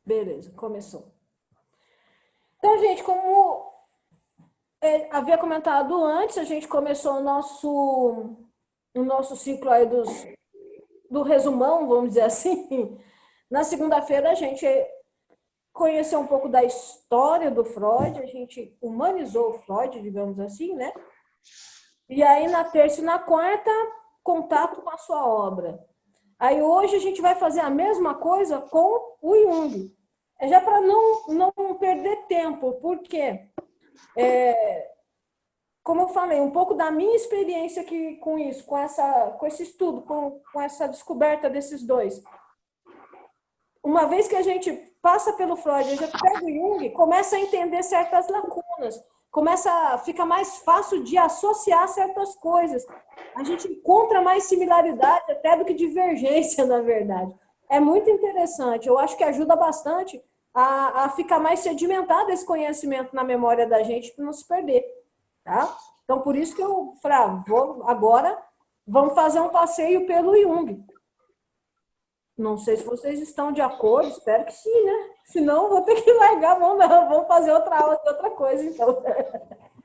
Beleza, começou. Então, gente, como havia comentado antes, a gente começou o nosso ciclo aí do resumão, vamos dizer assim. Na segunda-feira, a gente conheceu um pouco da história do Freud, a gente humanizou o Freud, digamos assim, né? E aí, na terça e na quarta, contato com a sua obra. Aí, hoje, a gente vai fazer a mesma coisa com o Jung. É já para não perder tempo, porque como eu falei, um pouco da minha experiência aqui com isso, com esse estudo, com essa descoberta desses dois. Uma vez que a gente passa pelo Freud, a gente pega o Jung, começa a entender certas lacunas, fica mais fácil de associar certas coisas. A gente encontra mais similaridade até do que divergência, na verdade. É muito interessante. Eu acho que ajuda bastante a ficar mais sedimentado esse conhecimento na memória da gente para não se perder. Tá? Então, por isso que eu falei, agora vamos fazer um passeio pelo Jung. Não sei se vocês estão de acordo, espero que sim, né? Senão, vou ter que largar, vamos fazer outra aula de outra coisa, então.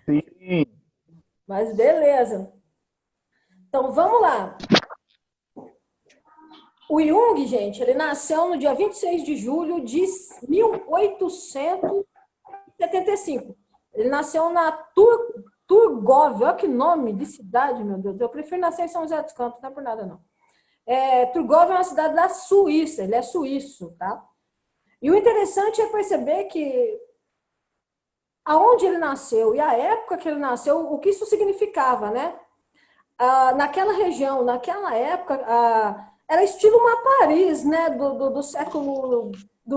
Sim. Mas beleza. Então, vamos lá. O Jung, gente, ele nasceu no dia 26 de julho de 1875. Ele nasceu na Turgov. Olha que nome de cidade, meu Deus. Eu prefiro nascer em São José dos Campos, não é por nada, não. Turgov é uma cidade da Suíça, ele é suíço, tá? E o interessante é perceber que aonde ele nasceu e a época que ele nasceu, o que isso significava, né? Naquela região, naquela época, era estilo uma Paris, né? Do século XX, final do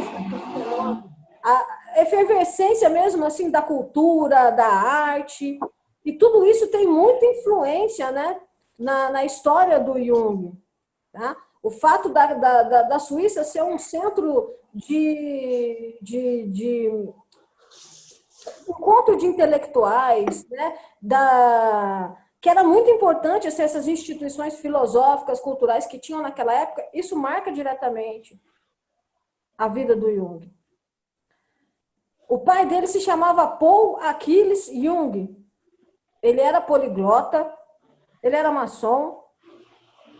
século XIX. A efervescência mesmo assim da cultura, da arte, e tudo isso tem muita influência, né? Na história do Jung. Tá? O fato da Suíça ser um centro de encontro de intelectuais, né? Que era muito importante essas instituições filosóficas, culturais que tinham naquela época, isso marca diretamente a vida do Jung. O pai dele se chamava Paul Achilles Jung. Ele era poliglota, ele era maçom.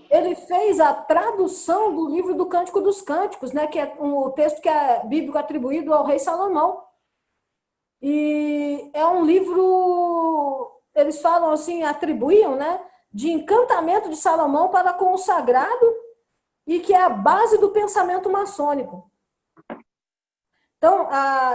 Ele fez a tradução do livro do Cântico dos Cânticos, né, que é o texto que é bíblico atribuído ao rei Salomão. E é um livro, eles falam assim, atribuíam, né, de encantamento de Salomão para com o sagrado e que é a base do pensamento maçônico. Então,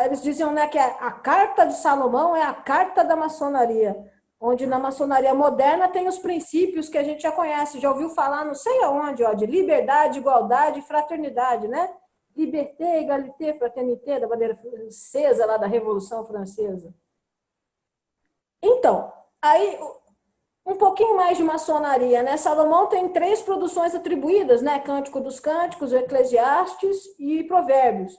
eles diziam, né, que a carta de Salomão é a carta da maçonaria, onde na maçonaria moderna tem os princípios que a gente já conhece, já ouviu falar não sei aonde, ó, de liberdade, igualdade e fraternidade, né? Liberté, égalité, fraternité, da bandeira francesa, lá da Revolução Francesa. Então, aí, um pouquinho mais de maçonaria, né? Salomão tem 3 produções atribuídas, né? Cântico dos Cânticos, Eclesiastes e Provérbios.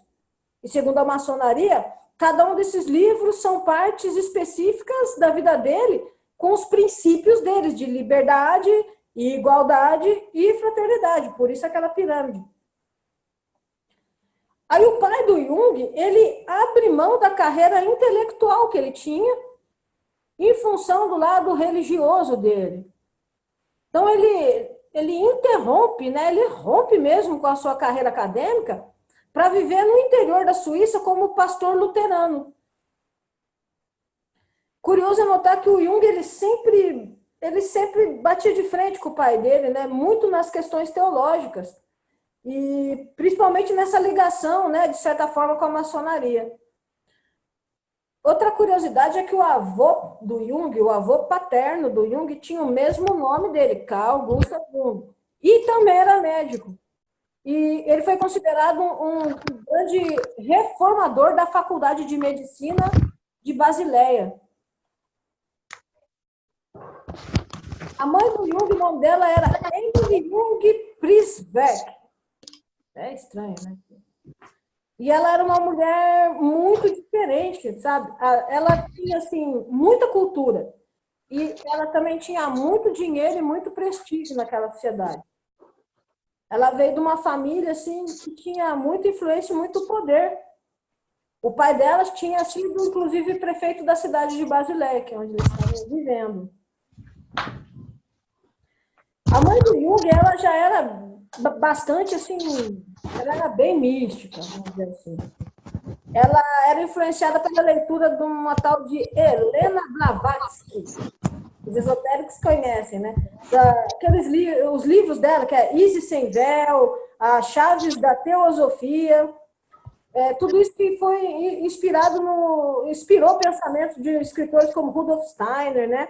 E segundo a maçonaria, cada um desses livros são partes específicas da vida dele, com os princípios deles de liberdade, igualdade e fraternidade. Por isso aquela pirâmide. Aí o pai do Jung, ele abre mão da carreira intelectual que ele tinha em função do lado religioso dele. Então ele interrompe, né? Ele rompe mesmo com a sua carreira acadêmica para viver no interior da Suíça como pastor luterano. Curioso é notar que o Jung ele sempre batia de frente com o pai dele, né? Muito nas questões teológicas e principalmente nessa ligação, né, de certa forma, com a maçonaria. Outra curiosidade é que o avô do Jung, o avô paterno do Jung, tinha o mesmo nome dele, Carl Gustav Jung, e também era médico. E ele foi considerado um grande reformador da Faculdade de Medicina de Basileia. A mãe do Jung, o nome dela era Emily Jung Prisbeck. É estranho, né? E ela era uma mulher muito diferente, sabe? Ela tinha, assim, muita cultura. E ela também tinha muito dinheiro e muito prestígio naquela sociedade. Ela veio de uma família assim que tinha muita influência e muito poder. O pai dela tinha sido, inclusive, prefeito da cidade de Basileia, que é onde eles estavam vivendo. A mãe do Jung, ela já era bastante assim, ela era bem mística, vamos dizer assim. Ela era influenciada pela leitura de uma tal de Helena Blavatsky. Os esotéricos conhecem, né? Os livros dela, que é Isis Sem Véu, As Chaves da Teosofia, tudo isso que foi inspirou pensamentos de escritores como Rudolf Steiner, né?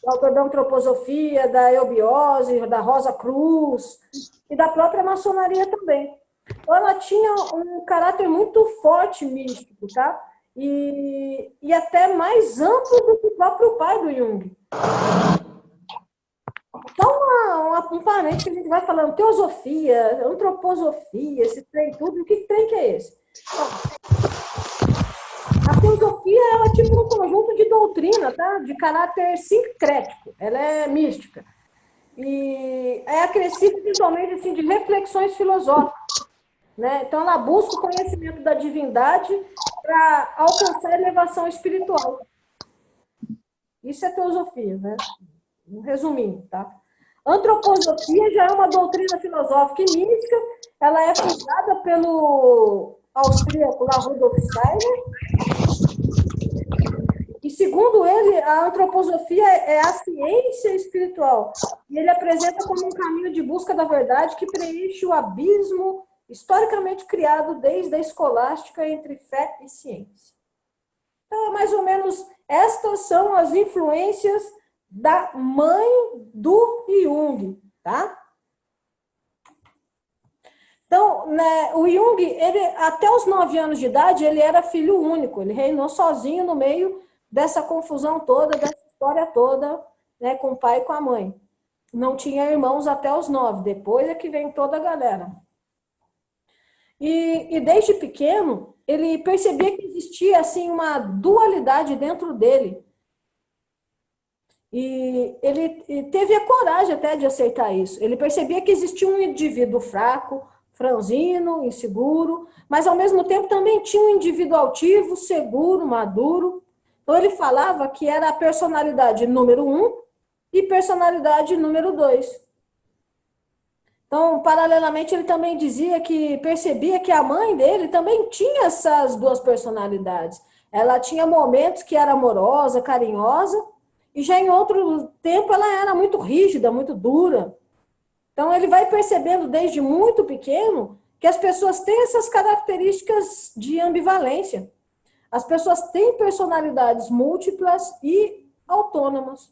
O autor da antroposofia, da eubiose, da Rosa Cruz e da própria maçonaria também. Então, ela tinha um caráter muito forte místico, tá? E até mais amplo do que o próprio pai do Jung. Então, um parente que a gente vai falando, teosofia, antroposofia, esse trem tudo, que trem que é esse? A teosofia é tipo um conjunto de doutrina, tá? De caráter sincrético, ela é mística. E é acrescida eventualmente assim, de reflexões filosóficas. Né? Então, ela busca o conhecimento da divindade para alcançar a elevação espiritual. Isso é teosofia, né? Resumindo, tá? Antroposofia já é uma doutrina filosófica e mística. Ela é fundada pelo austríaco Rudolf Steiner. E, segundo ele, a antroposofia é a ciência espiritual. E ele apresenta como um caminho de busca da verdade que preenche o abismo historicamente criado desde a escolástica entre fé e ciência. Então, mais ou menos, estas são as influências da mãe do Jung, tá? Então, né, o Jung, ele, até os 9 anos de idade, ele era filho único, ele reinou sozinho no meio dessa confusão toda, dessa história toda, né, com o pai e com a mãe. Não tinha irmãos até os 9, depois é que vem toda a galera. E desde pequeno, ele percebia que existia assim uma dualidade dentro dele. E ele teve a coragem até de aceitar isso. Ele percebia que existia um indivíduo fraco, franzino, inseguro, mas ao mesmo tempo também tinha um indivíduo altivo, seguro, maduro. Então ele falava que era a personalidade número 1 e personalidade número 2. Então, paralelamente, ele também dizia que percebia que a mãe dele também tinha essas duas personalidades. Ela tinha momentos que era amorosa, carinhosa, e já em outro tempo ela era muito rígida, muito dura. Então, ele vai percebendo desde muito pequeno que as pessoas têm essas características de ambivalência. As pessoas têm personalidades múltiplas e autônomas.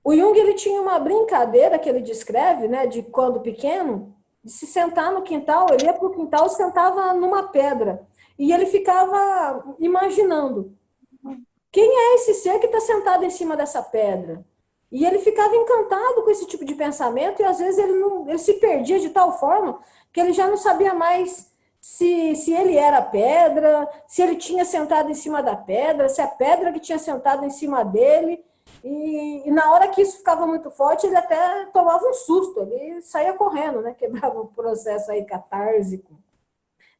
O Jung, ele tinha uma brincadeira que ele descreve, né, de quando pequeno, de se sentar no quintal, ele ia para o quintal e sentava numa pedra. E ele ficava imaginando, quem é esse ser que está sentado em cima dessa pedra? E ele ficava encantado com esse tipo de pensamento e às vezes ele se perdia de tal forma que ele já não sabia mais se ele era pedra, se ele tinha sentado em cima da pedra, se a pedra que tinha sentado em cima dele. E na hora que isso ficava muito forte, ele até tomava um susto, ele saía correndo, né? Quebrava o processo aí catársico.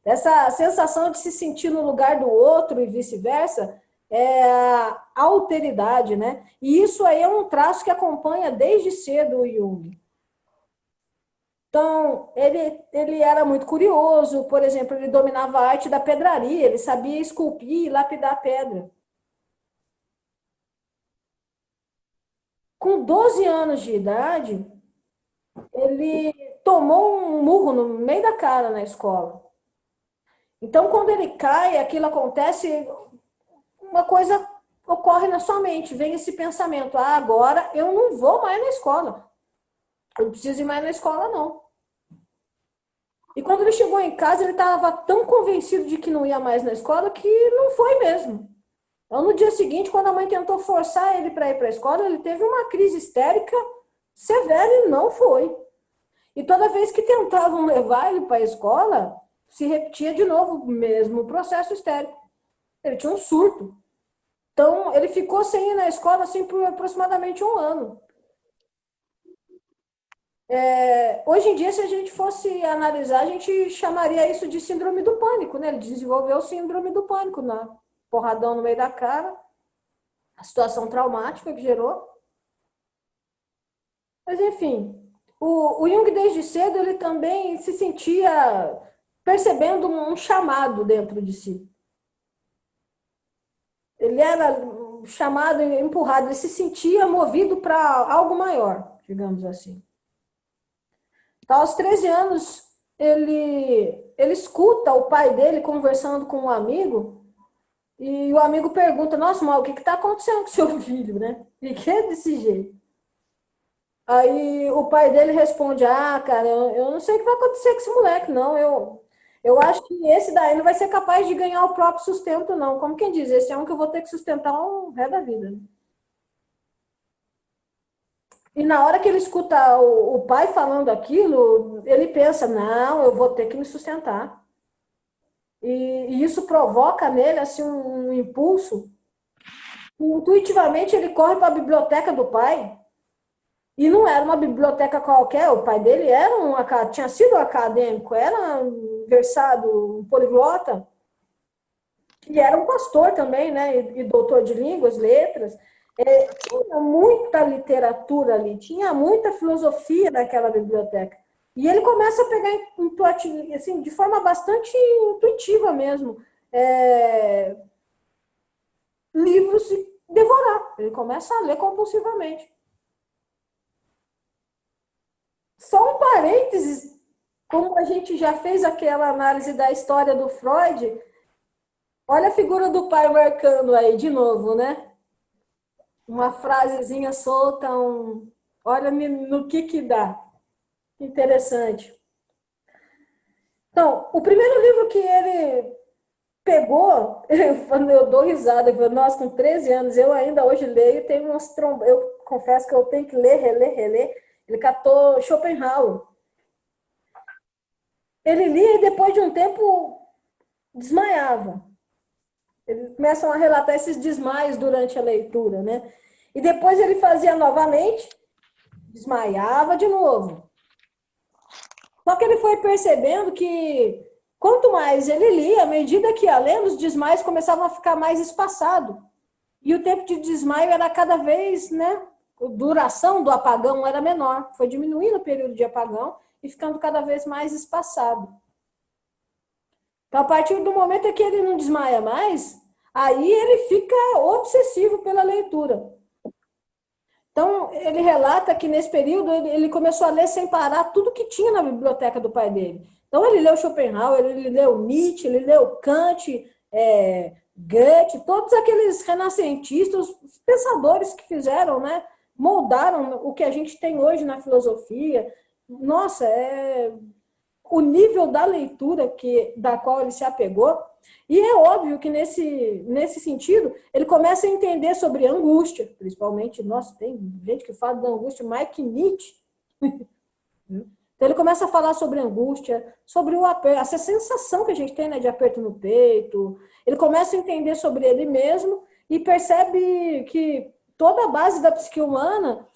Essa sensação de se sentir no lugar do outro e vice-versa é a alteridade, né? E isso aí é um traço que acompanha desde cedo o Jung. Então, ele era muito curioso, por exemplo, ele dominava a arte da pedraria, ele sabia esculpir e lapidar pedra. Com 12 anos de idade, ele tomou um murro no meio da cara na escola. Então, quando ele cai, aquilo acontece, uma coisa ocorre na sua mente, vem esse pensamento, agora eu não vou mais na escola. Eu não preciso ir mais na escola, não. E quando ele chegou em casa, ele estava tão convencido de que não ia mais na escola que não foi mesmo. Então, no dia seguinte, quando a mãe tentou forçar ele para ir para a escola, ele teve uma crise histérica severa e não foi. E toda vez que tentavam levar ele para a escola, se repetia de novo o mesmo processo histérico. Ele tinha um surto. Então, ele ficou sem ir na escola assim, por aproximadamente um ano. hoje em dia, se a gente fosse analisar, a gente chamaria isso de síndrome do pânico, né? Ele desenvolveu síndrome do pânico, na porradão no meio da cara, a situação traumática que gerou. Mas, enfim, o Jung, desde cedo, ele também se sentia percebendo um chamado dentro de si. Ele era chamado, empurrado, ele se sentia movido para algo maior, digamos assim. Então, aos 13 anos, ele escuta o pai dele conversando com um amigo, e o amigo pergunta, nossa, mas o que está acontecendo com seu filho, né? E que é desse jeito? Aí o pai dele responde, ah, cara, eu não sei o que vai acontecer com esse moleque, não. Eu acho que esse daí não vai ser capaz de ganhar o próprio sustento, não. Como quem diz, esse é um que eu vou ter que sustentar o resto da vida. E na hora que ele escuta o pai falando aquilo, ele pensa, não, eu vou ter que me sustentar. E isso provoca nele assim, um impulso. Intuitivamente ele corre para a biblioteca do pai. E não era uma biblioteca qualquer, o pai dele tinha sido acadêmico, era um versado, um poliglota, e era um pastor também, né? E doutor de línguas, letras. Tinha muita literatura ali, tinha muita filosofia naquela biblioteca. E ele começa a pegar assim, de forma bastante intuitiva mesmo, livros e devorar. Ele começa a ler compulsivamente. Só um parênteses, como a gente já fez aquela análise da história do Freud, olha a figura do pai marcando aí de novo, né? Uma frasezinha solta, olha no que dá. Interessante. Então, o primeiro livro que ele pegou, eu dou risada, eu falo, nossa, com 13 anos, eu ainda hoje leio, tenho umas eu confesso que eu tenho que ler, reler, reler. Ele catou Schopenhauer. Ele lia e depois de um tempo desmaiava. Eles começam a relatar esses desmaios durante a leitura, né? E depois ele fazia novamente, desmaiava de novo. Só que ele foi percebendo que quanto mais ele lia, à medida que ia lendo, os desmaios começavam a ficar mais espaçados. E o tempo de desmaio era cada vez, né? A duração do apagão era menor. Foi diminuindo o período de apagão e ficando cada vez mais espaçado. Então, a partir do momento que ele não desmaia mais, aí ele fica obsessivo pela leitura. Então, ele relata que nesse período ele começou a ler sem parar tudo que tinha na biblioteca do pai dele. Então, ele leu Schopenhauer, ele leu Nietzsche, ele leu Kant, Goethe, todos aqueles renascentistas, os pensadores que fizeram, né, moldaram o que a gente tem hoje na filosofia. Nossa, o nível da leitura da qual ele se apegou. E é óbvio que nesse sentido, ele começa a entender sobre angústia, principalmente, nossa, tem gente que fala da angústia mais que Nietzsche. Então ele começa a falar sobre angústia, sobre o aperto, essa sensação que a gente tem, né, de aperto no peito. Ele começa a entender sobre ele mesmo e percebe que toda a base da psique humana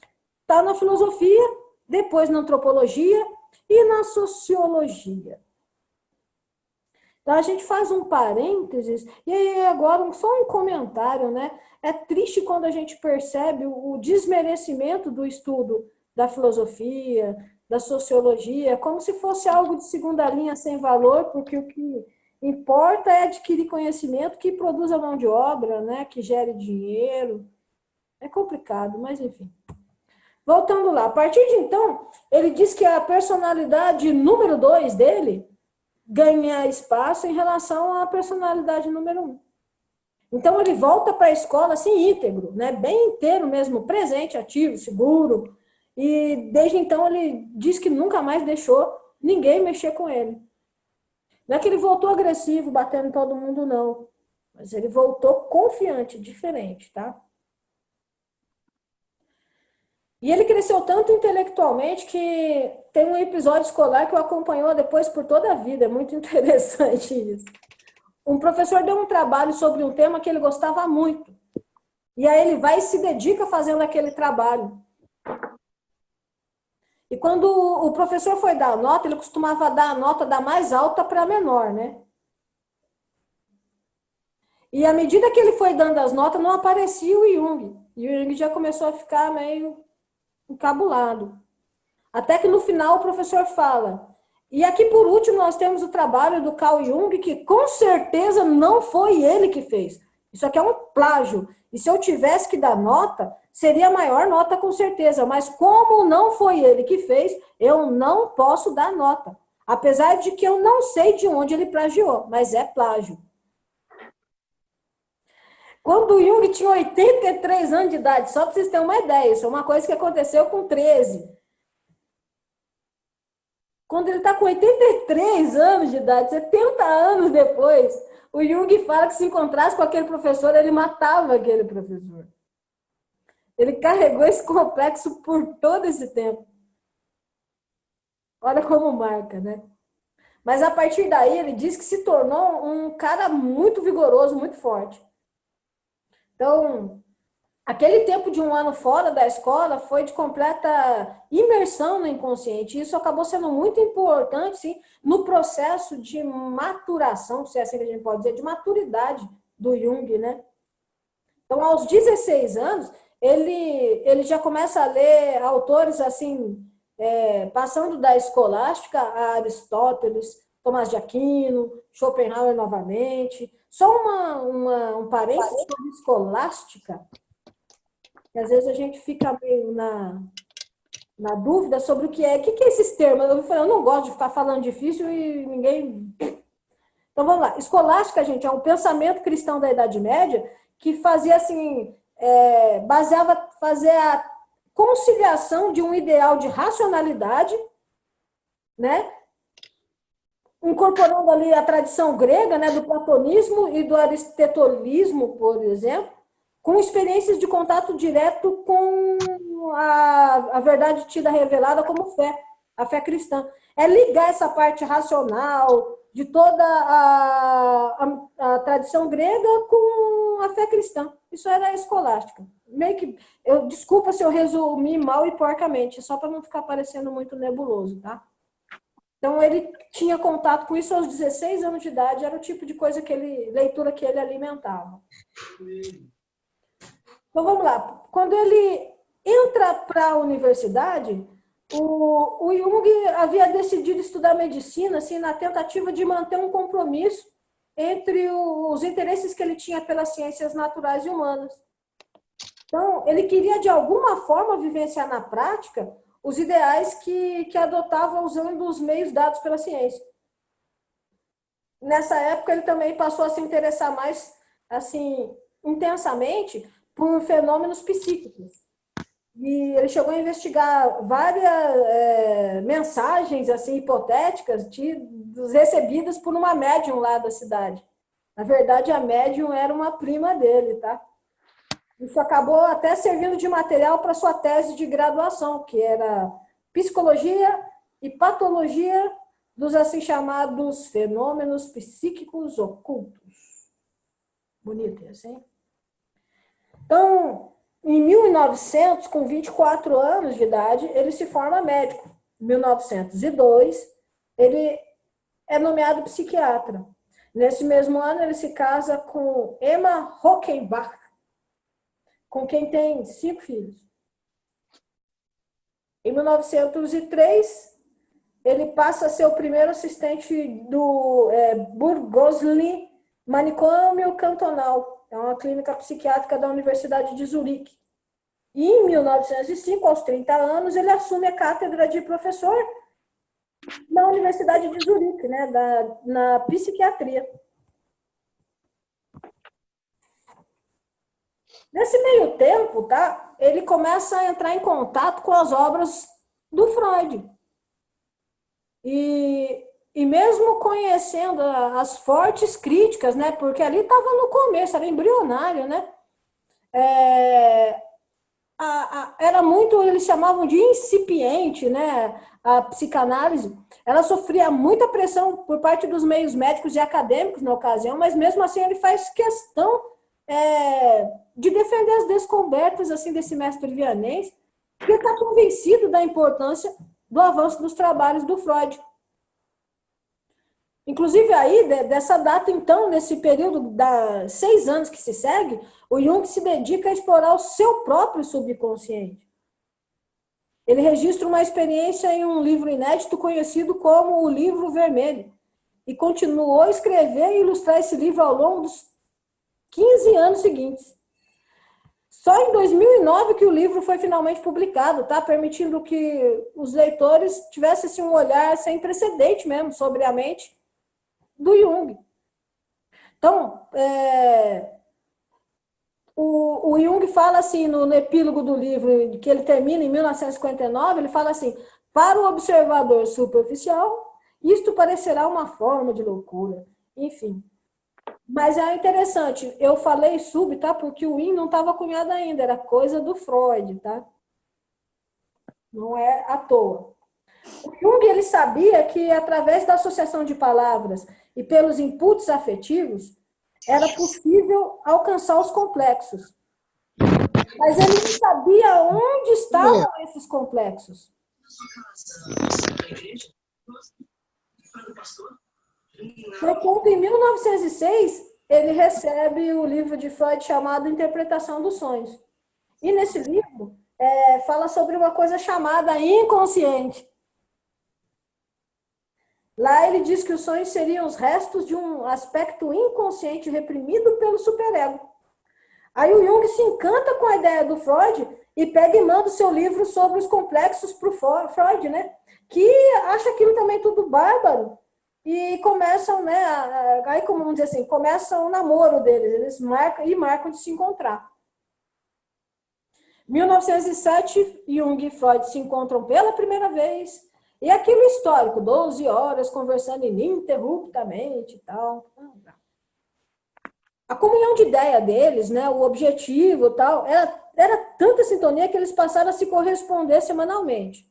está na filosofia, depois na antropologia e na sociologia. Então, a gente faz um parênteses, e aí agora só um comentário, né? É triste quando a gente percebe o desmerecimento do estudo da filosofia, da sociologia, como se fosse algo de segunda linha sem valor, porque o que importa é adquirir conhecimento que produza mão de obra, né? Que gere dinheiro. É complicado, mas enfim. Voltando lá, a partir de então, ele diz que a personalidade número 2 dele ganha espaço em relação à personalidade número 1. Então, ele volta para a escola assim, íntegro, né? Bem inteiro mesmo, presente, ativo, seguro. E desde então, ele diz que nunca mais deixou ninguém mexer com ele. Não é que ele voltou agressivo, batendo em todo mundo, não. Mas ele voltou confiante, diferente, tá? E ele cresceu tanto intelectualmente que tem um episódio escolar que o acompanhou depois por toda a vida. É muito interessante isso. Um professor deu um trabalho sobre um tema que ele gostava muito. E aí ele vai e se dedica fazendo aquele trabalho. E quando o professor foi dar a nota, ele costumava dar a nota da mais alta para a menor, né? E à medida que ele foi dando as notas, não aparecia o Jung. E o Jung já começou a ficar meio encabulado. Até que no final o professor fala. E aqui, por último, nós temos o trabalho do Carl Jung, que com certeza não foi ele que fez. Isso aqui é um plágio. E se eu tivesse que dar nota, seria a maior nota com certeza. Mas como não foi ele que fez, eu não posso dar nota. Apesar de que eu não sei de onde ele plagiou, mas é plágio. Quando o Jung tinha 83 anos de idade, só para vocês terem uma ideia, isso é uma coisa que aconteceu com 13. Quando ele está com 83 anos de idade, 70 anos depois, o Jung fala que se encontrasse com aquele professor, ele matava aquele professor. Ele carregou esse complexo por todo esse tempo. Olha como marca, né? Mas a partir daí, ele diz que se tornou um cara muito vigoroso, muito forte. Então, aquele tempo de um ano fora da escola foi de completa imersão no inconsciente. Isso acabou sendo muito importante, sim, no processo de maturação, se é assim que a gente pode dizer, de maturidade do Jung, né? Então, aos 16 anos, ele já começa a ler autores assim, passando da escolástica a Aristóteles, Tomás de Aquino, Schopenhauer novamente. Só um parênteses sobre escolástica, que às vezes a gente fica meio na dúvida sobre o que é. O que é esses termos? Eu não gosto de ficar falando difícil e ninguém... Então, vamos lá. Escolástica, gente, é um pensamento cristão da Idade Média que fazia assim, fazia a conciliação de um ideal de racionalidade, né? Incorporando ali a tradição grega, né, do platonismo e do aristotelismo, por exemplo, com experiências de contato direto com a verdade tida revelada como fé, a fé cristã. É ligar essa parte racional de toda a tradição grega com a fé cristã. Isso era a escolástica. Meio que, desculpa se eu resumi mal e porcamente, só para não ficar parecendo muito nebuloso, tá? Então, ele tinha contato com isso aos 16 anos de idade, era o tipo de coisa leitura que ele alimentava. Então, vamos lá. Quando ele entra para a universidade, o Jung havia decidido estudar medicina, assim, na tentativa de manter um compromisso entre os interesses que ele tinha pelas ciências naturais e humanas. Então, ele queria, de alguma forma, vivenciar na prática os ideais que adotava usando os meios dados pela ciência. Nessa época, ele também passou a se interessar mais, assim, intensamente por fenômenos psíquicos. E ele chegou a investigar várias mensagens, assim, hipotéticas recebidas por uma médium lá da cidade. Na verdade, a médium era uma prima dele, tá? Isso acabou até servindo de material para sua tese de graduação, que era Psicologia e Patologia dos assim chamados fenômenos psíquicos ocultos. Bonito, assim. Então, em 1900, com 24 anos de idade, ele se forma médico. Em 1902, ele é nomeado psiquiatra. Nesse mesmo ano, ele se casa com Emma Hockenbach, com quem tem 5 filhos. Em 1903, ele passa a ser o primeiro assistente do Burgosli Manicômio Cantonal. É uma clínica psiquiátrica da Universidade de Zurique. E em 1905, aos 30 anos, ele assume a cátedra de professor na Universidade de Zurique, né, na psiquiatria. Nesse meio tempo, tá, ele começa a entrar em contato com as obras do Freud. E mesmo conhecendo as fortes críticas, né, porque ali estava no começo, era embrionário, né, era muito, eles chamavam de incipiente, né, a psicanálise. Ela sofria muita pressão por parte dos meios médicos e acadêmicos na ocasião, mas mesmo assim ele faz questão de defender as descobertas assim, desse mestre vianense, porque está convencido da importância do avanço dos trabalhos do Freud. Inclusive, aí, dessa data, então, nesse período da 6 anos que se segue, o Jung se dedica a explorar o seu próprio subconsciente. Ele registra uma experiência em um livro inédito conhecido como o Livro Vermelho, e continuou a escrever e ilustrar esse livro ao longo dos 15 anos seguintes. Só em 2009 que o livro foi finalmente publicado, tá? Permitindo que os leitores tivessem assim, um olhar sem precedente mesmo sobre a mente do Jung. Então, o Jung fala assim, no epílogo do livro, que ele termina em 1959, ele fala assim, para o observador superficial, isto parecerá uma forma de loucura. Enfim. Mas é interessante, eu falei sub, tá? Porque o Jung não estava cunhado ainda, era coisa do Freud, tá? Não é à toa. O Jung, ele sabia que através da associação de palavras e pelos inputs afetivos, era possível alcançar os complexos. Mas ele não sabia onde estavam esses complexos. Portanto, em 1906, ele recebe o livro de Freud chamado Interpretação dos Sonhos. E nesse livro, fala sobre uma coisa chamada inconsciente. Lá ele diz que os sonhos seriam os restos de um aspecto inconsciente reprimido pelo superego. Aí o Jung se encanta com a ideia do Freud e pega e manda o seu livro sobre os complexos para o Freud, né? Que acha aquilo também tudo bárbaro. E começam, né? Aí, como vamos dizer assim, começam o namoro deles. Eles marcam de se encontrar. Em 1907, Jung e Freud se encontram pela primeira vez. E aquilo histórico, 12 horas conversando ininterruptamente e tal. A comunhão de ideia deles, né, o objetivo e tal, era tanta sintonia que eles passaram a se corresponder semanalmente.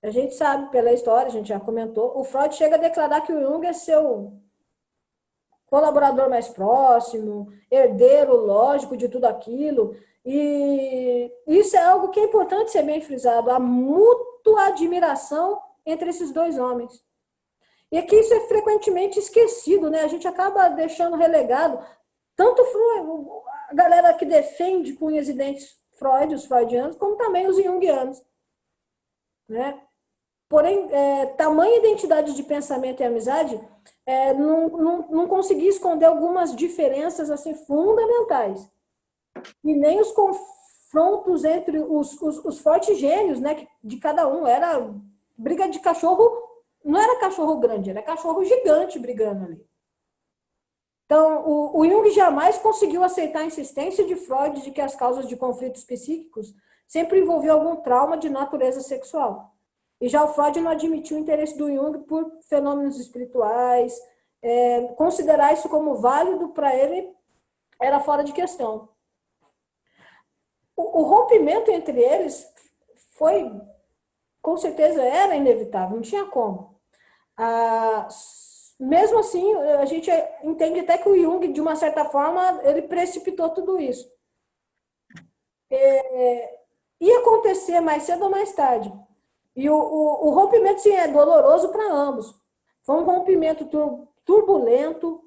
A gente sabe pela história, a gente já comentou, o Freud chega a declarar que o Jung é seu colaborador mais próximo, herdeiro lógico de tudo aquilo. E isso é algo que é importante ser bem frisado, a mútua admiração entre esses dois homens. E aqui isso é frequentemente esquecido, né? A gente acaba deixando relegado, tanto a galera que defende com unhas e dentes Freud, os freudianos, como também os junguianos. Né? Porém, tamanha identidade de pensamento e amizade não conseguia esconder algumas diferenças assim, fundamentais. E nem os confrontos entre os fortes gênios, né, de cada um. Era briga de cachorro, não era cachorro grande, era cachorro gigante brigando ali. Então, o Jung jamais conseguiu aceitar a insistência de Freud de que as causas de conflitos psíquicos sempre envolviam algum trauma de natureza sexual. E já o Freud não admitiu o interesse do Jung por fenômenos espirituais, considerar isso como válido para ele era fora de questão. O rompimento entre eles foi, com certeza, era inevitável, não tinha como. Mesmo assim, a gente entende até que o Jung, de uma certa forma, ele precipitou tudo isso. Ia acontecer mais cedo ou mais tarde. E o rompimento, sim, é doloroso para ambos. Foi um rompimento turbulento,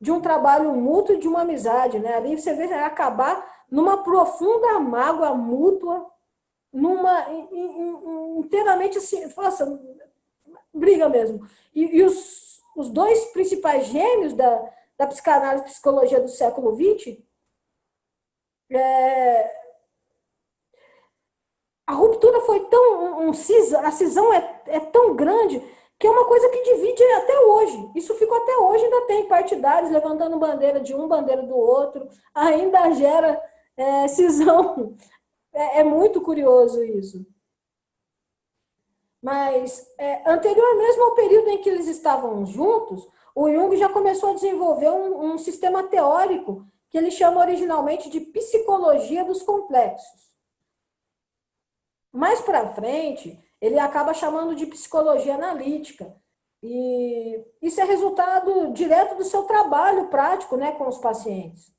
de um trabalho mútuo e de uma amizade, né? Ali você vê acabar numa profunda mágoa mútua, inteiramente assim, nossa, briga mesmo. E os dois principais gênios da psicanálise e psicologia do século XX, a ruptura foi tão, a cisão é tão grande que é uma coisa que divide até hoje. Isso ficou até hoje, ainda tem partidários levantando bandeira de um, bandeira do outro, ainda gera cisão. É muito curioso isso. Mas, anterior mesmo ao período em que eles estavam juntos, o Jung já começou a desenvolver um sistema teórico que ele chama originalmente de psicologia dos complexos. Mais para frente, ele acaba chamando de psicologia analítica. E isso é resultado direto do seu trabalho prático, né, com os pacientes.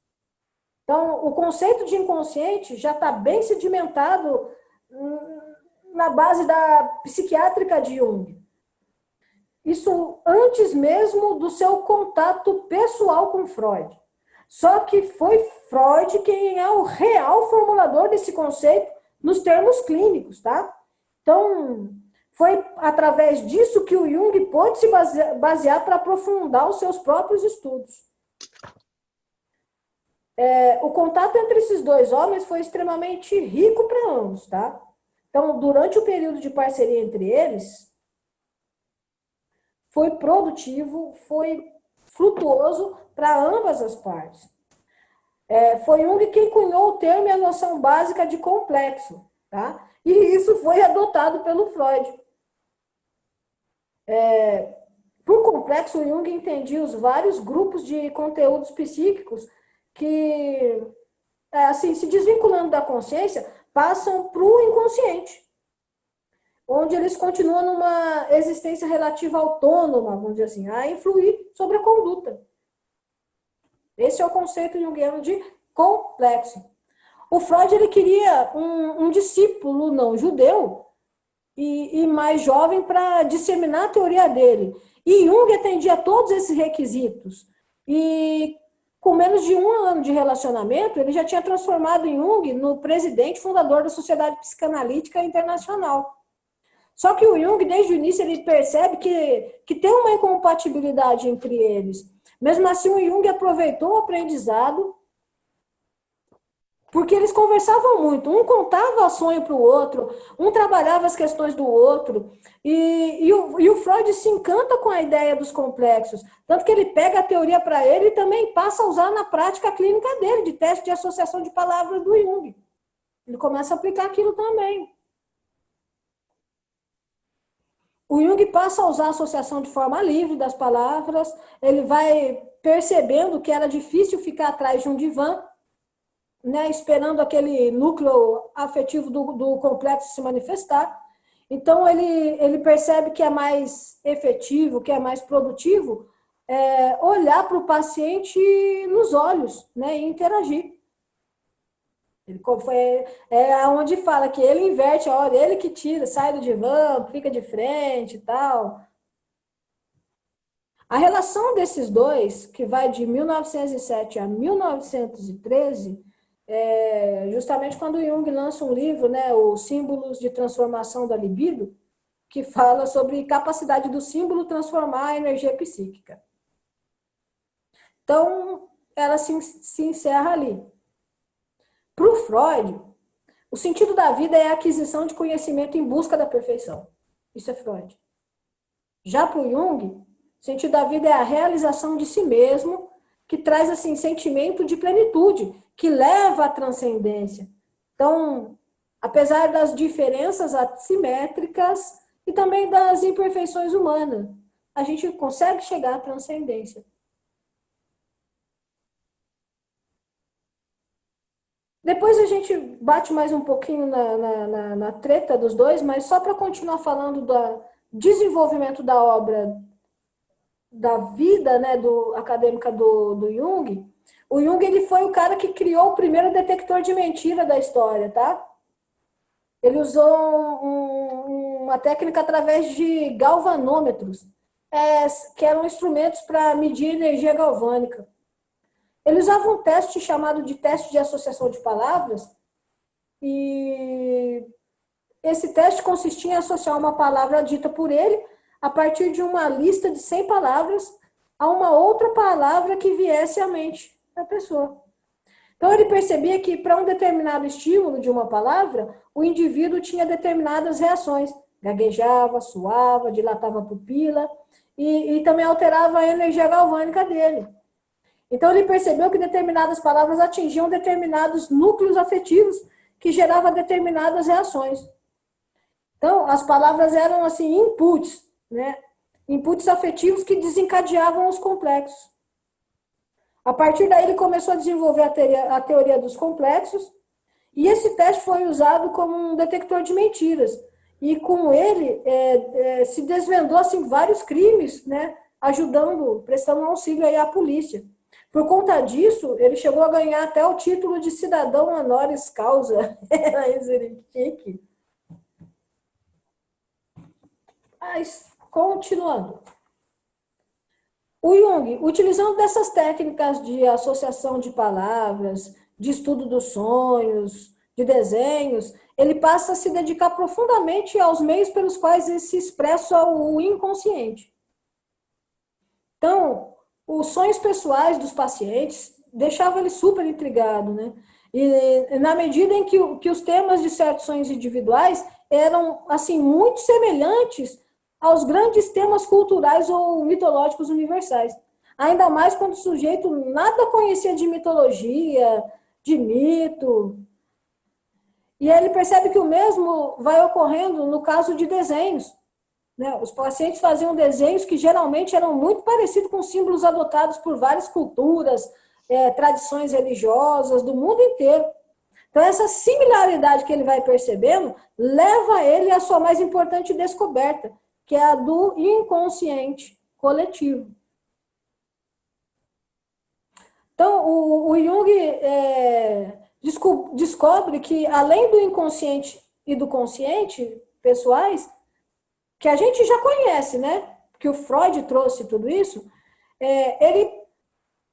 Então, o conceito de inconsciente já está bem sedimentado na base da psiquiátrica de Jung. Isso antes mesmo do seu contato pessoal com Freud. Só que foi Freud quem é o real formulador desse conceito nos termos clínicos, tá? Então, foi através disso que o Jung pôde se basear para aprofundar os seus próprios estudos. O contato entre esses dois homens foi extremamente rico para ambos, tá? Então, durante o período de parceria entre eles, foi produtivo, foi frutuoso para ambas as partes. Foi Jung quem cunhou o termo e a noção básica de complexo, tá? E isso foi adotado pelo Freud. Por complexo, Jung entendia os vários grupos de conteúdos psíquicos que, assim, se desvinculando da consciência, passam para o inconsciente, onde eles continuam numa existência relativa autônoma, vamos dizer assim, a influir sobre a conduta. Esse é o conceito junguiano de complexo. O Freud ele queria um discípulo não judeu e mais jovem para disseminar a teoria dele. E Jung atendia todos esses requisitos. E com menos de 1 ano de relacionamento, ele já tinha transformado Jung no presidente fundador da Sociedade Psicanalítica Internacional. Só que o Jung, desde o início, ele percebe que tem uma incompatibilidade entre eles. Mesmo assim, o Jung aproveitou o aprendizado, porque eles conversavam muito. Um contava o sonho para o outro, um trabalhava as questões do outro. E o Freud se encanta com a ideia dos complexos. Tanto que ele pega a teoria para ele e também passa a usar na prática clínica dele, de teste de associação de palavras do Jung. Ele começa a aplicar aquilo também. O Jung passa a usar a associação de forma livre das palavras, ele vai percebendo que era difícil ficar atrás de um divã, né, esperando aquele núcleo afetivo do complexo se manifestar. Então, ele percebe que é mais efetivo, que é mais produtivo, olhar para o paciente nos olhos, né, e interagir. Onde fala que ele inverte a hora, ele que tira, sai do divã, fica de frente e tal. A relação desses dois, que vai de 1907 a 1913, justamente quando Jung lança um livro, né, Os Símbolos de Transformação da Libido, que fala sobre capacidade do símbolo transformar a energia psíquica. Então, ela se encerra ali. Para o Freud, o sentido da vida é a aquisição de conhecimento em busca da perfeição. Isso é Freud. Já para o Jung, o sentido da vida é a realização de si mesmo, que traz assim sentimento de plenitude, que leva à transcendência. Então, apesar das diferenças assimétricas e também das imperfeições humanas, a gente consegue chegar à transcendência. Depois a gente bate mais um pouquinho na treta dos dois, mas só para continuar falando do desenvolvimento da obra, da vida, né, acadêmica do Jung. O Jung ele foi o cara que criou o primeiro detector de mentira da história, tá? Ele usou uma técnica através de galvanômetros, que eram instrumentos para medir energia galvânica. Ele usava um teste chamado de teste de associação de palavras, e esse teste consistia em associar uma palavra dita por ele a partir de uma lista de 100 palavras a uma outra palavra que viesse à mente da pessoa. Então, ele percebia que para um determinado estímulo de uma palavra, o indivíduo tinha determinadas reações. Gaguejava, suava, dilatava a pupila e também alterava a energia galvânica dele. Então, ele percebeu que determinadas palavras atingiam determinados núcleos afetivos que geravam determinadas reações. Então, as palavras eram, assim, inputs, né? Inputs afetivos que desencadeavam os complexos. A partir daí, ele começou a desenvolver a teoria dos complexos, e esse teste foi usado como um detector de mentiras. E com ele, se desvendou, assim, vários crimes, né? Ajudando, prestando auxílio aí à polícia. Por conta disso, ele chegou a ganhar até o título de cidadão honoris causa. Era isso, chique. Mas, continuando. O Jung, utilizando dessas técnicas de associação de palavras, de estudo dos sonhos, de desenhos, ele passa a se dedicar profundamente aos meios pelos quais ele se expressa o inconsciente. Então, os sonhos pessoais dos pacientes deixavam ele super intrigado, né? E na medida em que os temas de certos sonhos individuais eram, assim, muito semelhantes aos grandes temas culturais ou mitológicos universais. Ainda mais quando o sujeito nada conhecia de mitologia, de mito. E ele percebe que o mesmo vai ocorrendo no caso de desenhos. Né? Os pacientes faziam desenhos que geralmente eram muito parecidos com símbolos adotados por várias culturas, tradições religiosas do mundo inteiro. Então, essa similaridade que ele vai percebendo leva ele à sua mais importante descoberta, que é a do inconsciente coletivo. Então, o Jung descobre que, além do inconsciente e do consciente pessoais, que a gente já conhece, né? Que o Freud trouxe tudo isso, ele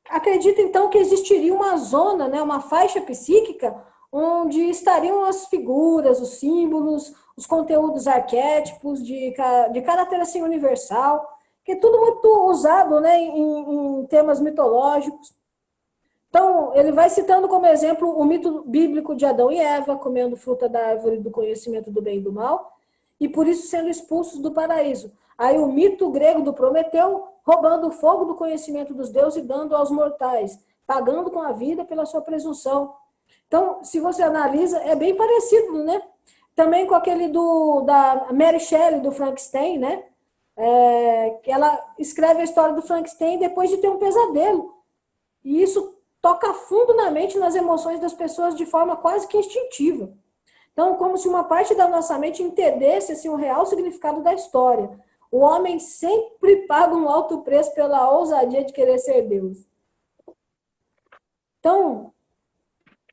acredita, então, que existiria uma zona, né, uma faixa psíquica, onde estariam as figuras, os símbolos, os conteúdos arquétipos de caráter assim, universal, que é tudo muito usado, né, em temas mitológicos. Então, ele vai citando como exemplo o mito bíblico de Adão e Eva, comendo fruta da árvore do conhecimento do bem e do mal, e por isso sendo expulsos do paraíso. Aí o mito grego do Prometeu, roubando o fogo do conhecimento dos deuses e dando aos mortais, pagando com a vida pela sua presunção. Então, se você analisa, é bem parecido, né? Também com aquele da Mary Shelley, do Frankenstein, né? Que ela escreve a história do Frankenstein depois de ter um pesadelo. E isso toca fundo na mente, nas emoções das pessoas de forma quase que instintiva. Então, como se uma parte da nossa mente entendesse assim, o real significado da história. O homem sempre paga um alto preço pela ousadia de querer ser Deus. Então,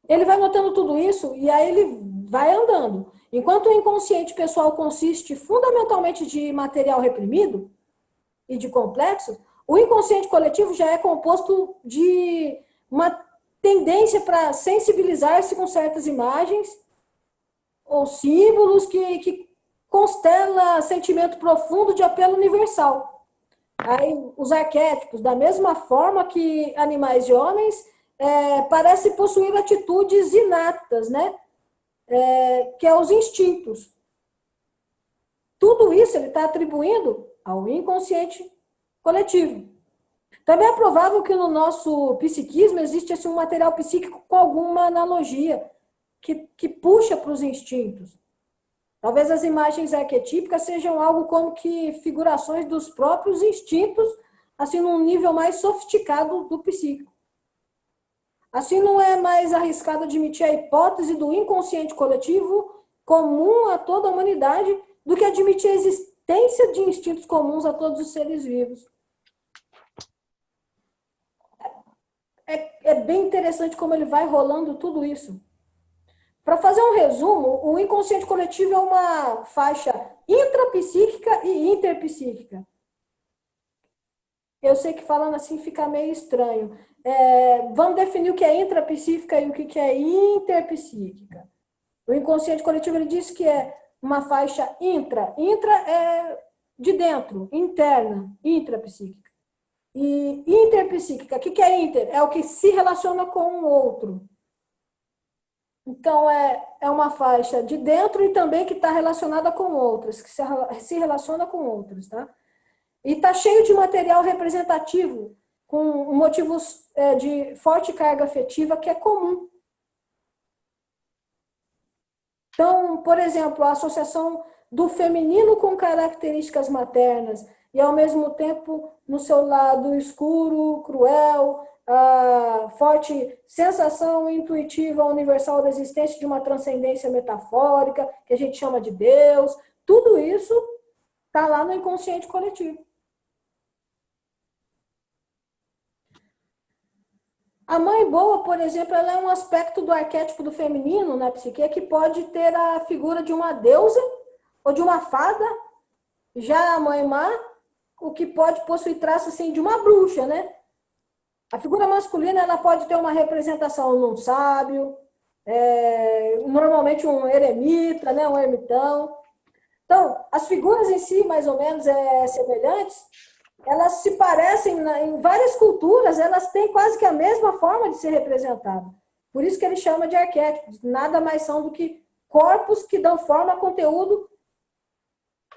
ele vai notando tudo isso e aí ele vai andando. Enquanto o inconsciente pessoal consiste fundamentalmente de material reprimido e de complexos, o inconsciente coletivo já é composto de uma tendência para sensibilizar-se com certas imagens ou símbolos que constela sentimento profundo de apelo universal. Aí, os arquétipos, da mesma forma que animais e homens, parecem possuir atitudes inatas, né? Que é os instintos. Tudo isso ele está atribuindo ao inconsciente coletivo. Também é provável que no nosso psiquismo existe assim, um material psíquico com alguma analogia que puxa para os instintos. Talvez as imagens arquetípicas sejam algo como que figurações dos próprios instintos, assim, num nível mais sofisticado do psíquico. Assim, não é mais arriscado admitir a hipótese do inconsciente coletivo comum a toda a humanidade do que admitir a existência de instintos comuns a todos os seres vivos. É bem interessante como ele vai rolando tudo isso. Para fazer um resumo, o inconsciente coletivo é uma faixa intrapsíquica e interpsíquica. Eu sei que falando assim fica meio estranho. Vamos definir o que é intrapsíquica e o que é interpsíquica. O inconsciente coletivo ele diz que é uma faixa intra. Intra é de dentro, interna, intrapsíquica. E interpsíquica, o que é inter? É o que se relaciona com o outro. Então, é uma faixa de dentro e também que está relacionada com outras, que se relaciona com outras, tá? E está cheio de material representativo, com motivos de forte carga afetiva que é comum. Então, por exemplo, a associação do feminino com características maternas e, ao mesmo tempo, no seu lado escuro, cruel, a forte sensação intuitiva universal da existência de uma transcendência metafórica, que a gente chama de Deus, tudo isso está lá no inconsciente coletivo. A mãe boa, por exemplo, ela é um aspecto do arquétipo do feminino na psique que pode ter a figura de uma deusa ou de uma fada, Já a mãe má, o que pode possuir traços assim, de uma bruxa, né? A figura masculina ela pode ter uma representação num sábio, normalmente um eremita, né? Um ermitão. Então, as figuras em si, mais ou menos, semelhantes, elas se parecem em várias culturas, elas têm quase que a mesma forma de ser representadas. Por isso que ele chama de arquétipos. Nada mais são do que corpos que dão forma a conteúdo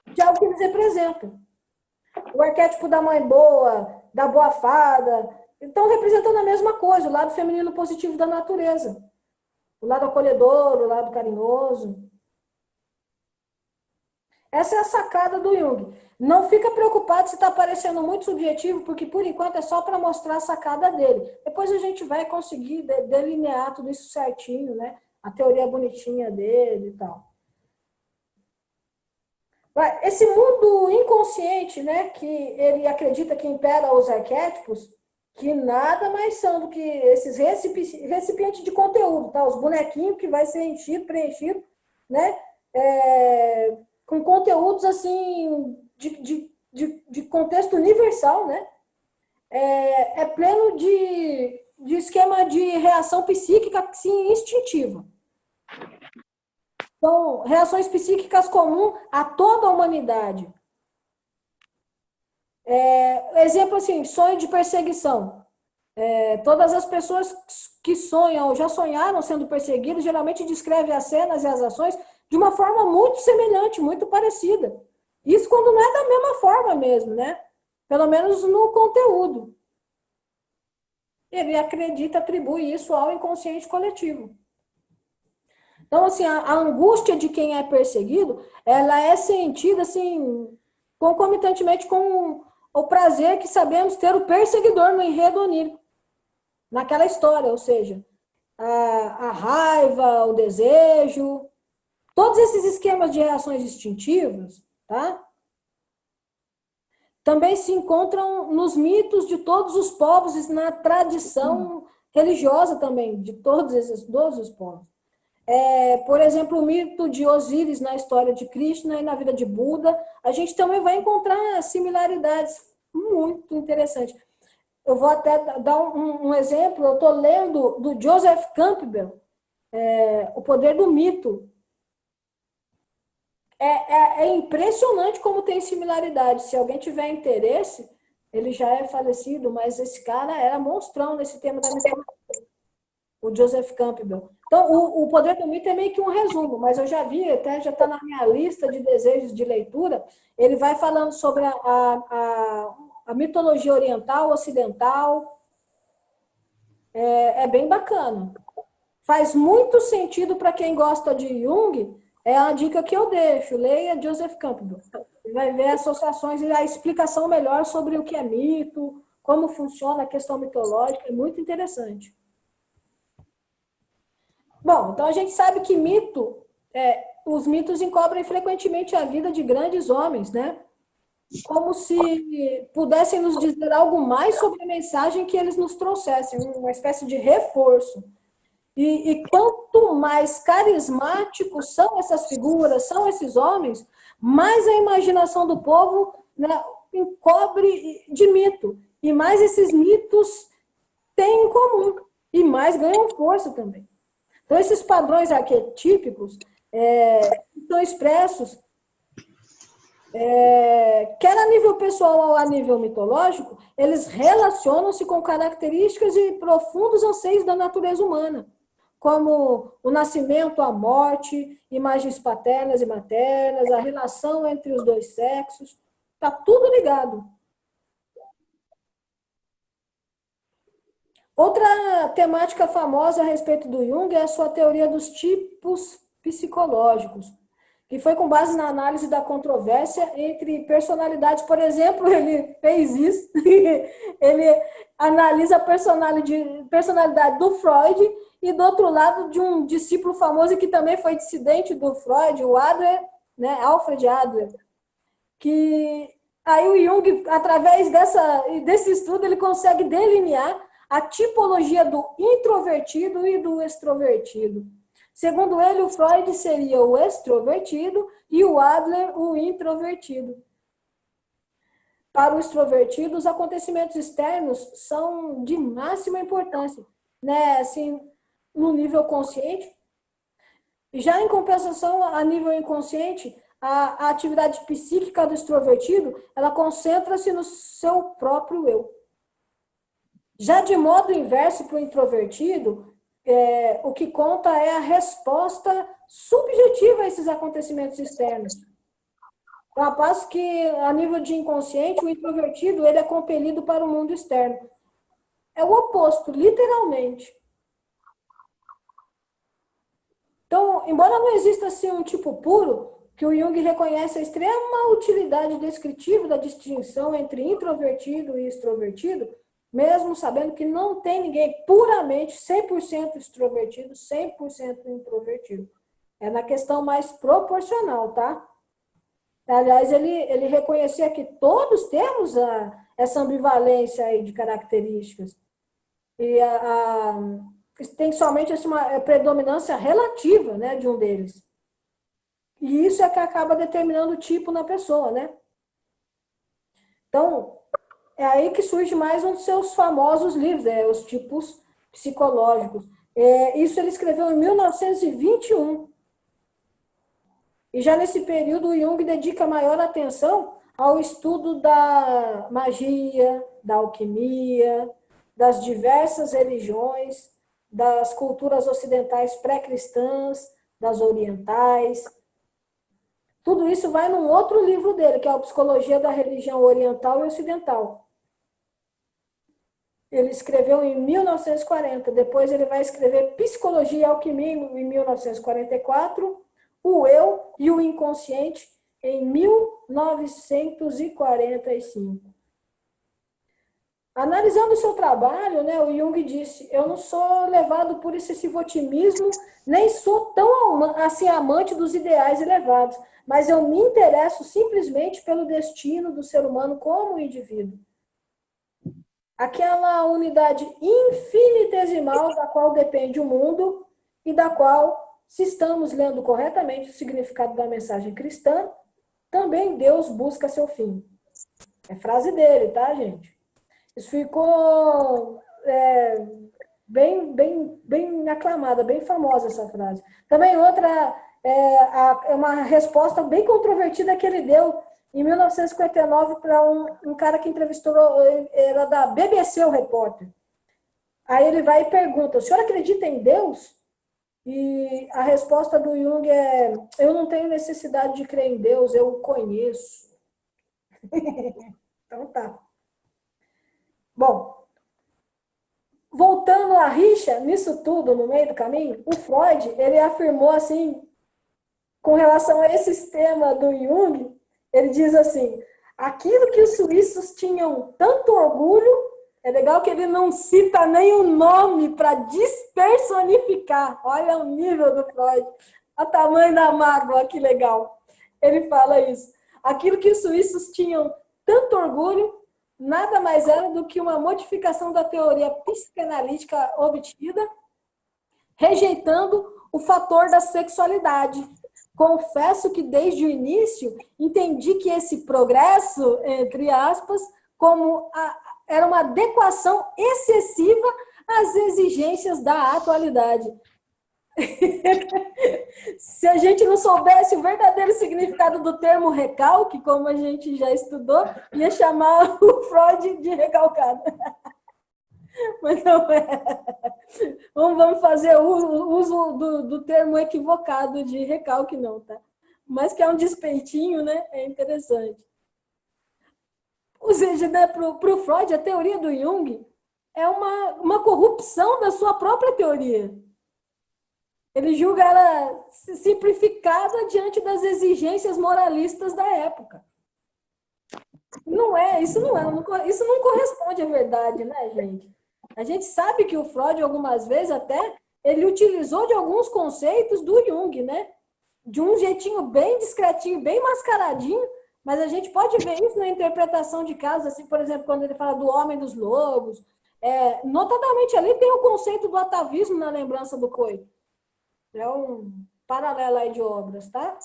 de algo que eles representam. O arquétipo da mãe boa, da boa fada, estão representando a mesma coisa, o lado feminino positivo da natureza. O lado acolhedor, o lado carinhoso. Essa é a sacada do Jung. Não fica preocupado se está parecendo muito subjetivo, porque por enquanto é só para mostrar a sacada dele. Depois a gente vai conseguir delinear tudo isso certinho, né? A teoria bonitinha dele e tal. Esse mundo inconsciente, né, que ele acredita que impera os arquétipos, que nada mais são do que esses recipientes de conteúdo, tá? Os bonequinhos que vai ser enchido, preenchido, né? Com conteúdos assim de contexto universal, né? Pleno de esquema de reação psíquica assim, instintiva. São reações psíquicas comuns a toda a humanidade. Exemplo assim, sonho de perseguição. Todas as pessoas que sonham ou já sonharam sendo perseguidas geralmente descrevem as cenas e as ações de uma forma muito semelhante, muito parecida. Isso quando não é da mesma forma mesmo, né? Pelo menos no conteúdo. Ele acredita, atribui isso ao inconsciente coletivo. Então, assim, a angústia de quem é perseguido, ela é sentida, assim, concomitantemente com o prazer que sabemos ter o perseguidor no enredo onírico, naquela história, ou seja, a raiva, o desejo, todos esses esquemas de reações instintivas, tá? Também se encontram nos mitos de todos os povos e na tradição religiosa também, de todos os povos. Por exemplo, o mito de Osíris na história de Krishna e na vida de Buda, a gente também vai encontrar similaridades muito interessantes. Eu vou até dar um exemplo, eu estou lendo do Joseph Campbell, O Poder do Mito. É impressionante como tem similaridade. Se alguém tiver interesse, ele já é falecido, mas esse cara era monstrão nesse tema da mitologia, o Joseph Campbell. Então, o Poder do Mito é meio que um resumo, mas eu já vi, até já está na minha lista de desejos de leitura, ele vai falando sobre a mitologia oriental, ocidental, é bem bacana. Faz muito sentido para quem gosta de Jung, é a dica que eu deixo, leia Joseph Campbell. Você vai ver associações e a explicação melhor sobre o que é mito, como funciona a questão mitológica, é muito interessante. Bom, então a gente sabe que os mitos encobrem frequentemente a vida de grandes homens, né? Como se pudessem nos dizer algo mais sobre a mensagem que eles nos trouxessem, uma espécie de reforço. E quanto mais carismáticos são essas figuras, são esses homens, mais a imaginação do povo, né, encobre de mito. E mais esses mitos têm em comum. E mais ganham força também. Então, esses padrões arquetípicos estão expressos, quer a nível pessoal ou a nível mitológico, eles relacionam-se com características e profundos anseios da natureza humana, como o nascimento, a morte, imagens paternas e maternas, a relação entre os dois sexos, está tudo ligado. Outra temática famosa a respeito do Jung é a sua teoria dos tipos psicológicos, que foi com base na análise da controvérsia entre personalidades. Por exemplo, ele fez isso, ele analisa a personalidade do Freud e, do outro lado, de um discípulo famoso que também foi dissidente do Freud, o Adler, né, Alfred Adler, que aí o Jung, através desse estudo, ele consegue delinear a tipologia do introvertido e do extrovertido. Segundo ele, o Freud seria o extrovertido e o Adler o introvertido. Para o extrovertido, os acontecimentos externos são de máxima importância, né? Assim, no nível consciente. Já em compensação, a nível inconsciente, a atividade psíquica do extrovertido, ela concentra-se no seu próprio eu. Já de modo inverso para o introvertido, o que conta é a resposta subjetiva a esses acontecimentos externos. Ao passo que, a nível de inconsciente, o introvertido ele é compelido para o mundo externo. É o oposto, literalmente. Então, embora não exista assim, um tipo puro, que o Jung reconhece a extrema utilidade descritiva da distinção entre introvertido e extrovertido, mesmo sabendo que não tem ninguém puramente 100% extrovertido, 100% introvertido. É na questão mais proporcional, tá? Aliás, ele reconhecia que todos temos essa ambivalência aí de características. E tem somente assim, uma predominância relativa, né, de um deles. E isso é que acaba determinando o tipo na pessoa, né? Então, é aí que surge mais um dos seus famosos livros, os tipos psicológicos. Isso ele escreveu em 1921. E já nesse período, o Jung dedica maior atenção ao estudo da magia, da alquimia, das diversas religiões, das culturas ocidentais pré-cristãs, das orientais. Tudo isso vai num outro livro dele, que é a Psicologia da Religião Oriental e Ocidental. Ele escreveu em 1940, depois ele vai escrever Psicologia e Alquimia em 1944, O Eu e o Inconsciente em 1945. Analisando o seu trabalho, né, o Jung disse: eu não sou levado por excessivo otimismo, nem sou tão assim amante dos ideais elevados, mas eu me interesso simplesmente pelo destino do ser humano como indivíduo. Aquela unidade infinitesimal da qual depende o mundo e da qual, se estamos lendo corretamente o significado da mensagem cristã, também Deus busca seu fim. É frase dele, tá, gente? Isso ficou bem aclamada, bem famosa essa frase. Também outra, uma resposta bem controvertida que ele deu em 1959 para um cara que entrevistou, era da BBC, o repórter. Aí ele vai e pergunta: o senhor acredita em Deus? E a resposta do Jung é: eu não tenho necessidade de crer em Deus, eu o conheço. Então tá. Bom, voltando à rixa, nisso tudo, no meio do caminho, o Freud, ele afirmou assim, com relação a esse tema do Jung, ele diz assim: aquilo que os suíços tinham tanto orgulho, é legal que ele não cita nem o nome para despersonificar. Olha o nível do Freud, o tamanho da mágoa, que legal. Ele fala isso. Aquilo que os suíços tinham tanto orgulho, nada mais era do que uma modificação da teoria psicanalítica obtida, rejeitando o fator da sexualidade. Confesso que desde o início entendi que esse progresso, entre aspas, era uma adequação excessiva às exigências da atualidade. Se a gente não soubesse o verdadeiro significado do termo recalque, como a gente já estudou, ia chamar o Freud de recalcado. Mas não é. Vamos fazer o uso do termo equivocado de recalque, não, tá? Mas que é um despeitinho, né? É interessante. Ou seja, né, para o Freud, a teoria do Jung é uma corrupção da sua própria teoria. Ele julga ela simplificada diante das exigências moralistas da época. Isso não corresponde à verdade, né, gente? A gente sabe que o Freud, algumas vezes até, ele utilizou de alguns conceitos do Jung, né? De um jeitinho bem discretinho, bem mascaradinho, mas a gente pode ver isso na interpretação de casos, assim, por exemplo, quando ele fala do homem dos lobos. Notadamente ali tem o conceito do atavismo na lembrança do coito. É um paralelo aí de obras, tá?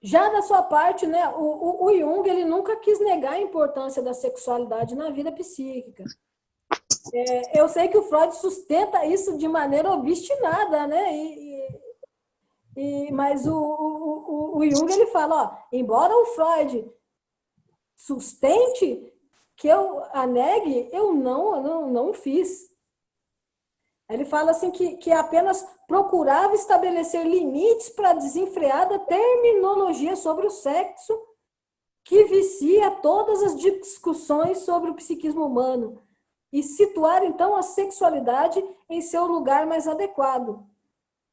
Já da sua parte, né, o Jung ele nunca quis negar a importância da sexualidade na vida psíquica. Eu sei que o Freud sustenta isso de maneira obstinada, né? Mas o Jung ele fala, ó, embora o Freud sustente que eu a negue, eu não fiz. Ele fala assim que apenas procurava estabelecer limites para a desenfreada terminologia sobre o sexo que vicia todas as discussões sobre o psiquismo humano e situar, então, a sexualidade em seu lugar mais adequado.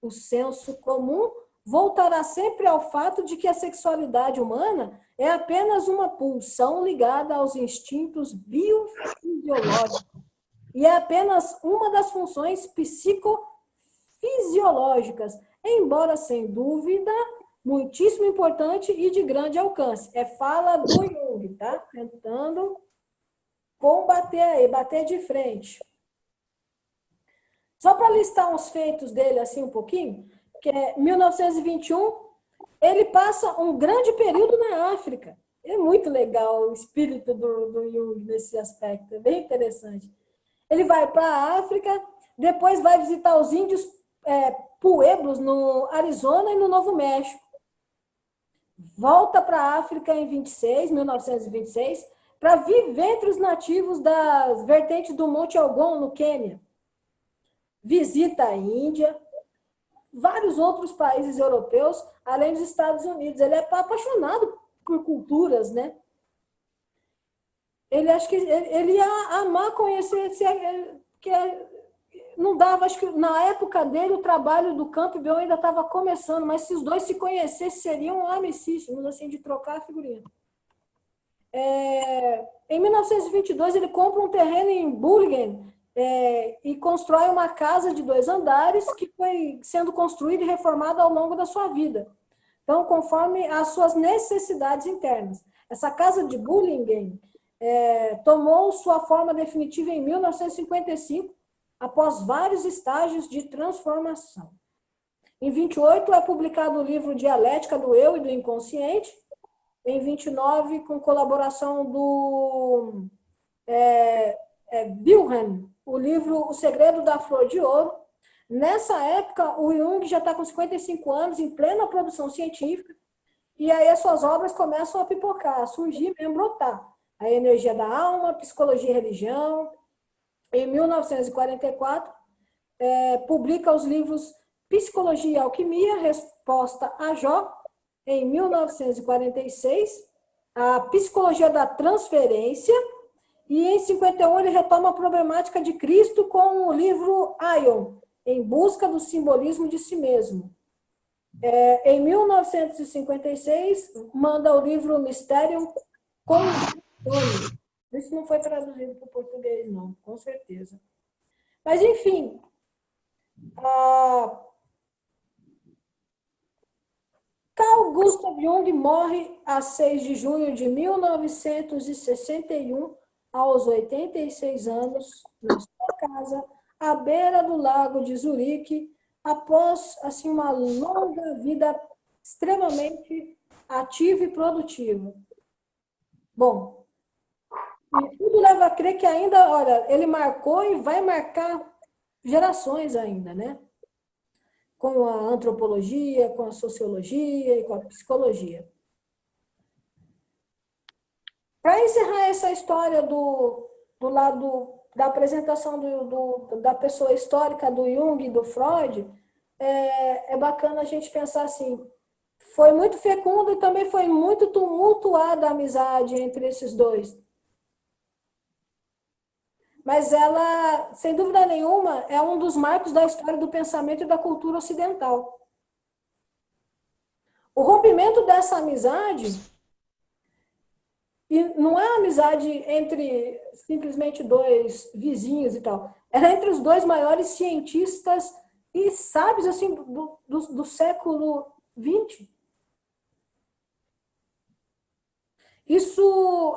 O senso comum voltará sempre ao fato de que a sexualidade humana é apenas uma pulsão ligada aos instintos biofisiológicos e é apenas uma das funções psicofisiológicas, embora, sem dúvida, muitíssimo importante e de grande alcance. É fala do Jung, tá? Tentando combater aí, bater de frente. Só para listar uns feitos dele assim um pouquinho, que é 1921, ele passa um grande período na África. É muito legal o espírito do Jung nesse aspecto, é bem interessante. Ele vai para a África, depois vai visitar os índios pueblos no Arizona e no Novo México. Volta para a África em 1926, para viver entre os nativos das vertentes do Monte Elgon, no Quênia. Visita a Índia, vários outros países europeus, além dos Estados Unidos. Ele é apaixonado por culturas, né? Ele acho que ele ia amar conhecer, que não dava, acho que na época dele o trabalho do Campbell ainda estava começando, mas se os dois se conhecessem, seriam amicíssimos, assim, de trocar a figurinha. Em 1922, ele compra um terreno em Bulligen e constrói uma casa de 2 andares que foi sendo construída e reformada ao longo da sua vida. Então, conforme as suas necessidades internas. Essa casa de Bulligen tomou sua forma definitiva em 1955, após vários estágios de transformação. Em 28, é publicado o livro Dialética do Eu e do Inconsciente. Em 29, com colaboração do Wilhelm, o livro O Segredo da Flor de Ouro. Nessa época, o Jung já está com 55 anos, em plena produção científica, e aí as suas obras começam a pipocar, a surgir mesmo, brotar. A Energia da Alma, Psicologia e Religião. Em 1944, publica os livros Psicologia e Alquimia, Resposta a Jó. Em 1946, a Psicologia da Transferência. E em 51, ele retoma a problemática de Cristo com o livro Aion, Em Busca do Simbolismo de Si Mesmo. Em 1956, manda o livro Mysterium Conditionis. Isso não foi traduzido para o português, não, com certeza. Mas, enfim, Carl Gustav Jung morre a 6 de junho de 1961, aos 86 anos, na sua casa, à beira do lago de Zurique, após assim, uma longa vida extremamente ativa e produtiva. Bom, e tudo leva a crer que ainda, olha, ele marcou e vai marcar gerações ainda, né? Com a antropologia, com a sociologia e com a psicologia. Para encerrar essa história do lado da apresentação da pessoa histórica do Jung e do Freud, é bacana a gente pensar assim, foi muito fecundo e também foi muito tumultuada a amizade entre esses dois. Mas ela, sem dúvida nenhuma, é um dos marcos da história do pensamento e da cultura ocidental. O rompimento dessa amizade, e não é amizade entre simplesmente 2 vizinhos e tal, era entre os 2 maiores cientistas e sábios assim, do século XX. Isso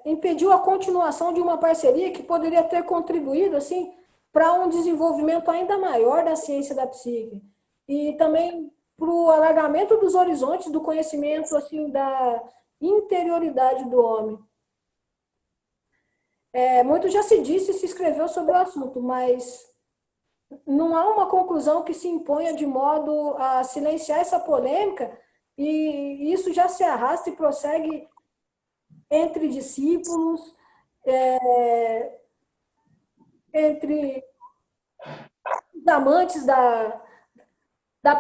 impediu a continuação de uma parceria que poderia ter contribuído assim, para um desenvolvimento ainda maior da ciência da psique. E também para o alargamento dos horizontes do conhecimento, assim, da interioridade do homem. Muito já se disse e se escreveu sobre o assunto, mas não há uma conclusão que se imponha de modo a silenciar essa polêmica, e isso já se arrasta e prossegue entre discípulos, entre os amantes da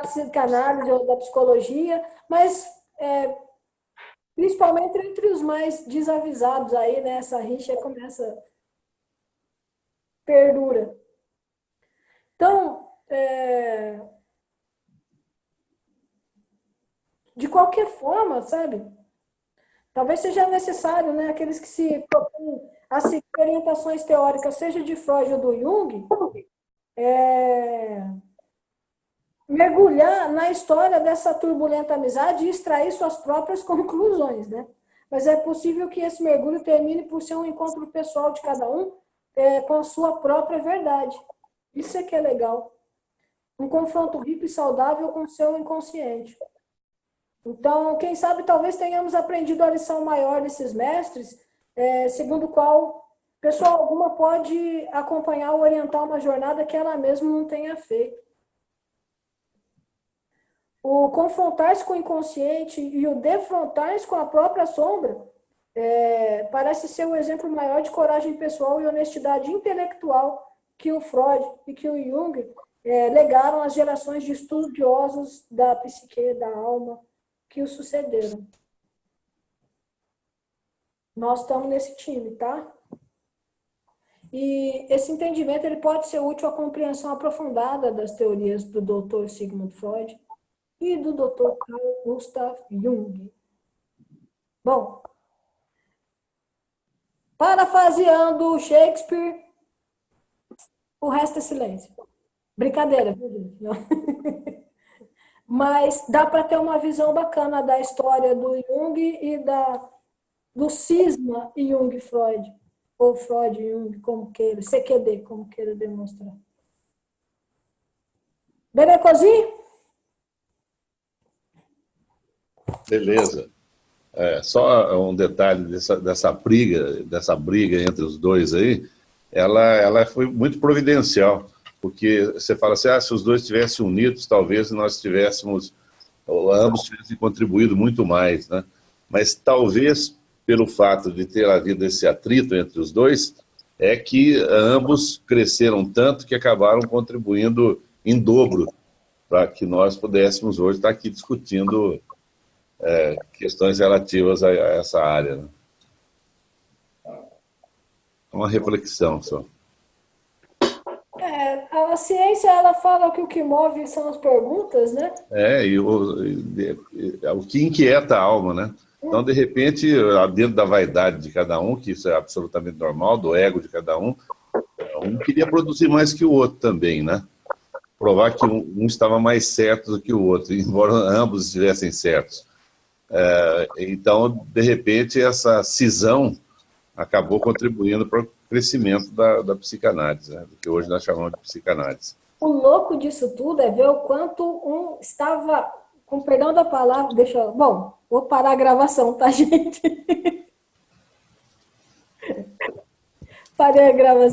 psicanálise ou da psicologia, mas principalmente entre os mais desavisados aí, né? Essa rixa começa, perdura. Então, de qualquer forma, sabe? Talvez seja necessário, né? Aqueles que se propõem a seguir orientações teóricas, seja de Freud ou do Jung, mergulhar na história dessa turbulenta amizade e extrair suas próprias conclusões, né? Mas é possível que esse mergulho termine por ser um encontro pessoal de cada um com a sua própria verdade. Isso é que é legal. Um confronto rico e saudável com o seu inconsciente. Então, quem sabe, talvez tenhamos aprendido a lição maior desses mestres, segundo o qual pessoa alguma pode acompanhar ou orientar uma jornada que ela mesma não tenha feito. O confrontar-se com o inconsciente e o defrontar-se com a própria sombra parece ser o exemplo maior de coragem pessoal e honestidade intelectual que o Freud e que o Jung legaram às gerações de estudiosos da psique, da alma, que o sucederam. Nós estamos nesse time, tá? E esse entendimento ele pode ser útil à compreensão aprofundada das teorias do Dr. Sigmund Freud e do Dr. Carl Gustav Jung. Bom, parafraseando Shakespeare, o resto é silêncio. Brincadeira, viu, gente? Não. Mas dá para ter uma visão bacana da história do Jung e do cisma Jung-Freud, ou Freud-Jung, como queira, CQD, como queira demonstrar. Benecozinho? Beleza. Só um detalhe dessa briga entre os dois aí, ela foi muito providencial, porque você fala assim, se os dois estivessem unidos, talvez nós tivéssemos, ou ambos tivessem contribuído muito mais, né? Mas talvez, pelo fato de ter havido esse atrito entre os dois, é que ambos cresceram tanto que acabaram contribuindo em dobro para que nós pudéssemos hoje estar aqui discutindo questões relativas a essa área, né? Uma reflexão só. A ciência, ela fala que o que move são as perguntas, né? O que inquieta a alma, né? Então, de repente, dentro da vaidade de cada um, que isso é absolutamente normal, do ego de cada um queria produzir mais que o outro também, né? Provar que um estava mais certo do que o outro, embora ambos estivessem certos. Então, de repente, essa cisão acabou contribuindo para o crescimento da psicanálise, né? Do que hoje nós chamamos de psicanálise. O louco disso tudo é ver o quanto um estava, com perdão da palavra, bom, vou parar a gravação, tá, gente? Parei a gravação.